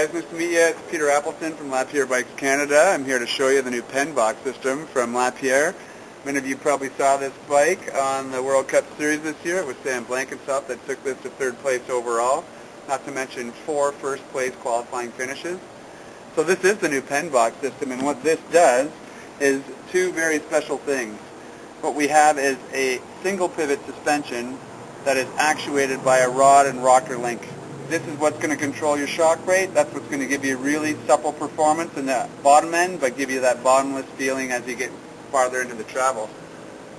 guys, nice to meet you. It's Peter Appleton from Lapierre Bikes Canada. I'm here to show you the new pen box system from Lapierre. Many of you probably saw this bike on the World Cup Series this year. It was Sam Blankenship that took this to third place overall, not to mention 4 first-place qualifying finishes. So this is the new pen box system, and what this does is 2 very special things. What we have is a single pivot suspension that is actuated by a rod and rocker link. This is what's going to control your shock rate. That's what's going to give you really supple performance in the bottom end, but give you that bottomless feeling as you get farther into the travel.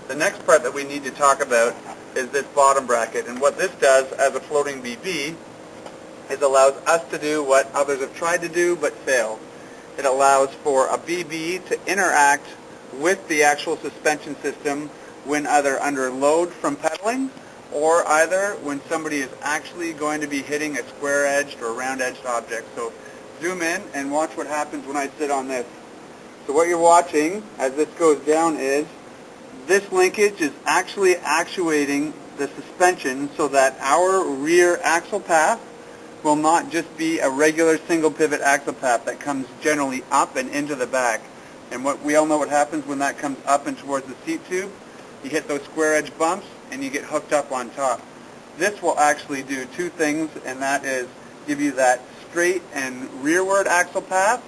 The next part that we need to talk about is this bottom bracket, and what this does as a floating BB is allows us to do what others have tried to do but failed. It allows for a BB to interact with the actual suspension system when either under load from pedaling or either when somebody is actually going to be hitting a square-edged or round-edged object. So zoom in and watch what happens when I sit on this. So what you're watching as this goes down is this linkage is actually actuating the suspension so that our rear axle path will not just be a regular single pivot axle path that comes generally up and into the back. And what we all know what happens when that comes up and towards the seat tube. You hit those square edge bumps and you get hooked up on top. This will actually do 2 things, and that is give you that straight and rearward axle path,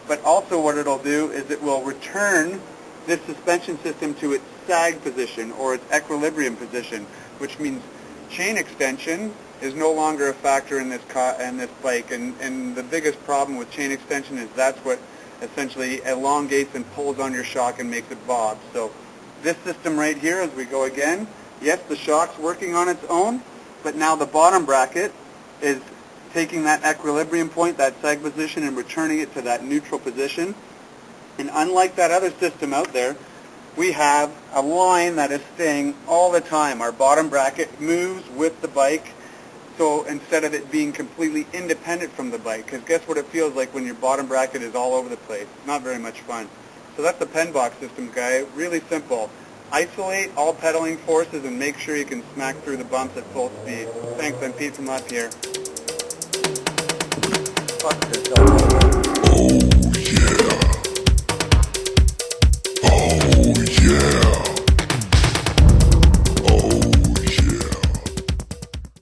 but also what it'll do is it will return this suspension system to its sag position or its equilibrium position, which means chain extension is no longer a factor in this bike, and the biggest problem with chain extension is that's what essentially elongates and pulls on your shock and makes it bob. So this system right here, as we go again, yes, the shock's working on its own, but now the bottom bracket is taking that equilibrium point, that sag position, and returning it to that neutral position. And unlike that other system out there, we have a line that is staying all the time. Our bottom bracket moves with the bike, so instead of it being completely independent from the bike, because guess what it feels like when your bottom bracket is all over the place? It's not very much fun. So that's the pen box system, guy. Really simple. Isolate all pedaling forces and make sure you can smack through the bumps at full speed. Thanks, I'm Pete from Lapierre. Oh, yeah.